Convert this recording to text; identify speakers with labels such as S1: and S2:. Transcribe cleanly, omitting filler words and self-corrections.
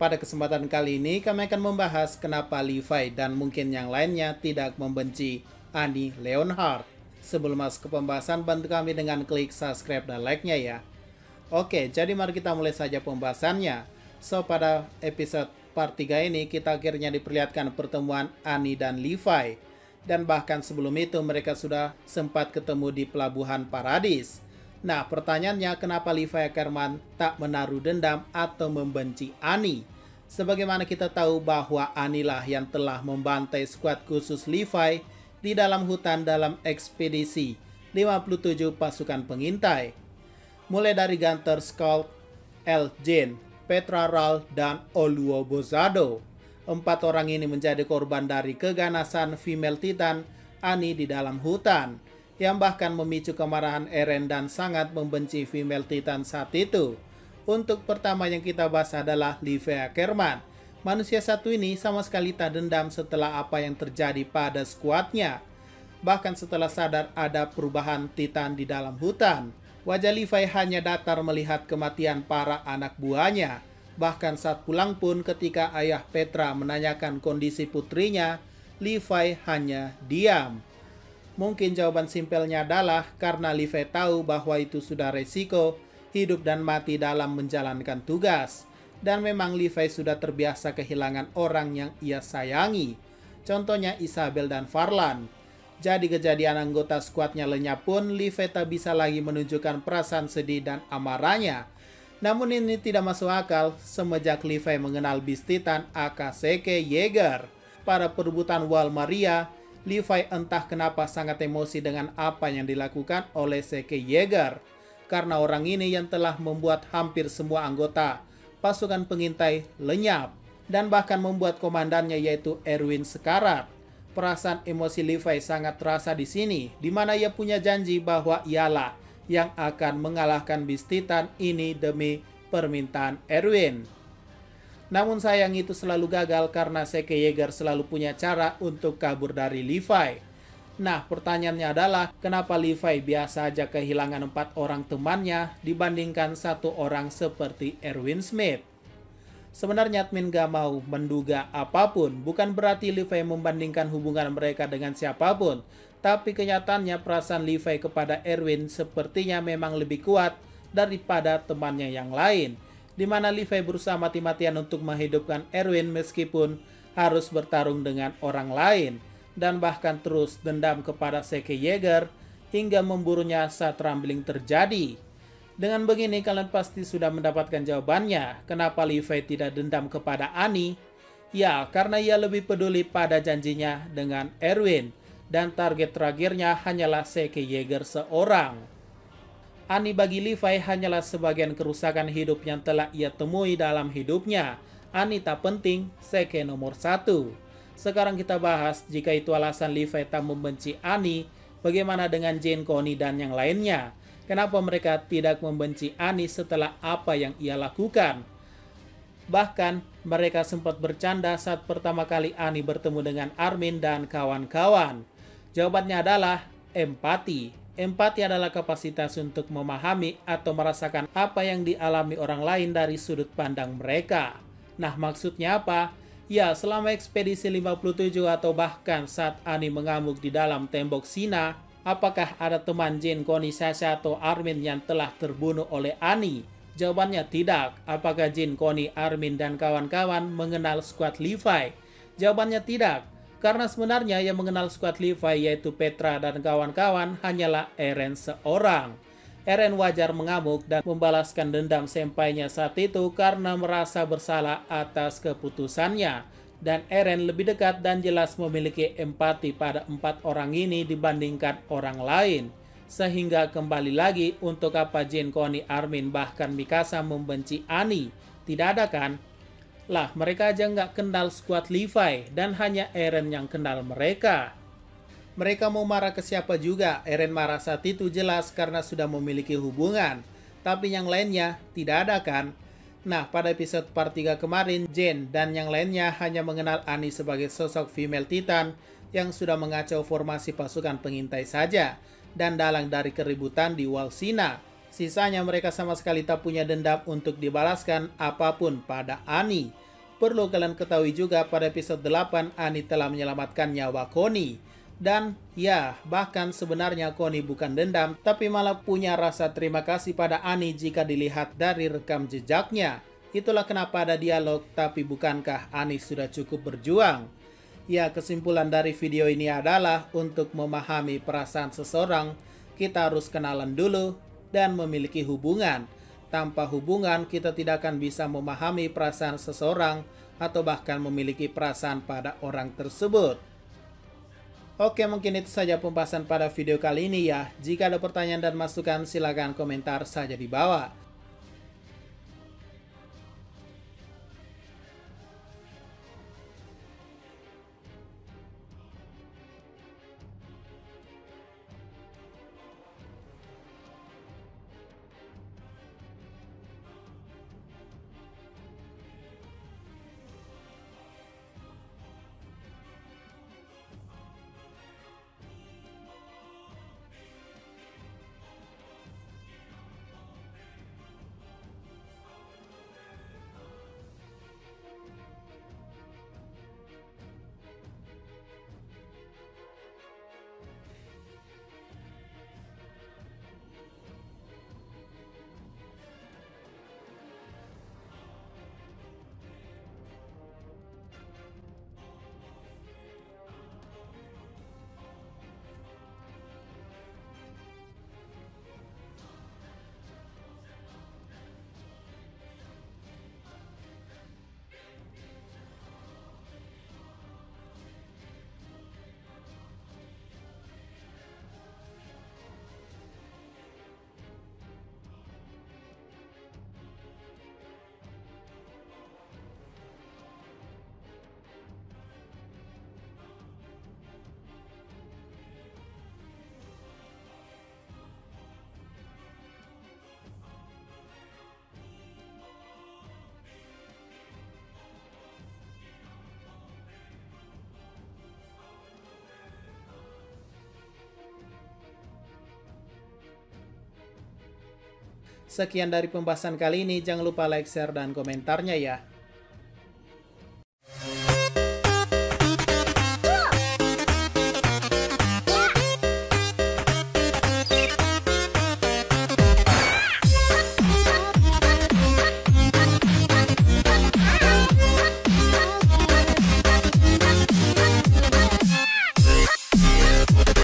S1: Pada kesempatan kali ini kami akan membahas kenapa Levi dan mungkin yang lainnya tidak membenci Annie Leonhardt. Sebelum masuk ke pembahasan, bantu kami dengan klik subscribe dan like-nya ya. Oke, jadi mari kita mulai saja pembahasannya. Pada episode part 3 ini kita akhirnya diperlihatkan pertemuan Annie dan Levi. Dan bahkan sebelum itu mereka sudah sempat ketemu di pelabuhan Paradis. Nah, pertanyaannya kenapa Levi Ackerman tak menaruh dendam atau membenci Annie? Sebagaimana kita tahu bahwa Annie lah yang telah membantai skuad khusus Levi di dalam hutan dalam ekspedisi 57 pasukan pengintai. Mulai dari Gunter Scott, El Jin, Petra Ral, dan Oluo Bozado. 4 orang ini menjadi korban dari keganasan female Titan Annie di dalam hutan, yang bahkan memicu kemarahan Eren dan sangat membenci female Titan saat itu. Untuk pertama yang kita bahas adalah Levi Ackerman. Manusia satu ini sama sekali tak dendam setelah apa yang terjadi pada skuadnya. Bahkan setelah sadar ada perubahan Titan di dalam hutan, wajah Levi hanya datar melihat kematian para anak buahnya. Bahkan saat pulang pun ketika ayah Petra menanyakan kondisi putrinya, Levi hanya diam. Mungkin jawaban simpelnya adalah karena Levi tahu bahwa itu sudah resiko hidup dan mati dalam menjalankan tugas. Dan memang Levi sudah terbiasa kehilangan orang yang ia sayangi. Contohnya Isabel dan Farlan. Jadi kejadian anggota skuadnya lenyap pun, Levi tak bisa lagi menunjukkan perasaan sedih dan amarahnya. Namun ini tidak masuk akal semenjak Levi mengenal Beast Titan aka Zeke Yeager. Pada perebutan Wall Maria, Levi entah kenapa sangat emosi dengan apa yang dilakukan oleh Zeke Yeager. Karena orang ini yang telah membuat hampir semua anggota pasukan pengintai lenyap. Dan bahkan membuat komandannya yaitu Erwin sekarat. Perasaan emosi Levi sangat terasa di sini, di mana ia punya janji bahwa ialah yang akan mengalahkan Beast Titan ini demi permintaan Erwin. Namun sayang itu selalu gagal karena Zeke Yeager selalu punya cara untuk kabur dari Levi. Nah, pertanyaannya adalah kenapa Levi biasa saja kehilangan 4 orang temannya dibandingkan 1 orang seperti Erwin Smith? Sebenarnya admin gak mau menduga apapun, bukan berarti Levi membandingkan hubungan mereka dengan siapapun. Tapi kenyataannya perasaan Levi kepada Erwin sepertinya memang lebih kuat daripada temannya yang lain. Di mana Levi berusaha mati-matian untuk menghidupkan Erwin meskipun harus bertarung dengan orang lain. Dan bahkan terus dendam kepada Zeke Yeager hingga memburunya saat rumbling terjadi. Dengan begini kalian pasti sudah mendapatkan jawabannya. Kenapa Levi tidak dendam kepada Annie? Ya, karena ia lebih peduli pada janjinya dengan Erwin. Dan target terakhirnya hanyalah Zeke Yeager seorang. Annie bagi Levi hanyalah sebagian kerusakan hidup yang telah ia temui dalam hidupnya. Annie tak penting, Zeke nomor 1. Sekarang kita bahas jika itu alasan Levi tak membenci Annie, bagaimana dengan Jane, Connie, dan yang lainnya? Kenapa mereka tidak membenci Annie setelah apa yang ia lakukan? Bahkan mereka sempat bercanda saat pertama kali Annie bertemu dengan Armin dan kawan-kawan. Jawabannya adalah empati. Empati adalah kapasitas untuk memahami atau merasakan apa yang dialami orang lain dari sudut pandang mereka. Nah, maksudnya apa? Ya, selama ekspedisi 57 atau bahkan saat Annie mengamuk di dalam tembok Sina, apakah ada teman Jin, Connie, Sasha, atau Armin yang telah terbunuh oleh Annie? Jawabannya tidak. Apakah Jin, Connie, Armin, dan kawan-kawan mengenal skuad Levi? Jawabannya tidak. Karena sebenarnya yang mengenal skuad Levi yaitu Petra dan kawan-kawan hanyalah Eren seorang. Eren wajar mengamuk dan membalaskan dendam sempainya saat itu karena merasa bersalah atas keputusannya. Dan Eren lebih dekat dan jelas memiliki empati pada 4 orang ini dibandingkan orang lain. Sehingga kembali lagi untuk apa Jin, Connie, Armin, bahkan Mikasa membenci Annie? Tidak ada kan? Lah, mereka aja nggak kenal skuad Levi dan hanya Eren yang kenal mereka. Mereka mau marah ke siapa juga, Eren marah saat itu jelas karena sudah memiliki hubungan. Tapi yang lainnya tidak ada kan? Nah, pada episode part 3 kemarin, Jane dan yang lainnya hanya mengenal Annie sebagai sosok female Titan yang sudah mengacau formasi pasukan pengintai saja dan dalang dari keributan di Wall Sina. Sisanya mereka sama sekali tak punya dendam untuk dibalaskan apapun pada Annie. Perlu kalian ketahui juga pada episode 8 Annie telah menyelamatkan nyawa Connie. Dan ya, bahkan sebenarnya Connie bukan dendam, tapi malah punya rasa terima kasih pada Annie jika dilihat dari rekam jejaknya. Itulah kenapa ada dialog, tapi bukankah Annie sudah cukup berjuang? Ya, kesimpulan dari video ini adalah untuk memahami perasaan seseorang, kita harus kenalan dulu dan memiliki hubungan. Tanpa hubungan, kita tidak akan bisa memahami perasaan seseorang atau bahkan memiliki perasaan pada orang tersebut. Oke, mungkin itu saja pembahasan pada video kali ini ya. Jika ada pertanyaan dan masukan, silakan komentar saja di bawah. Sekian dari pembahasan kali ini, jangan lupa like, share, dan komentarnya ya.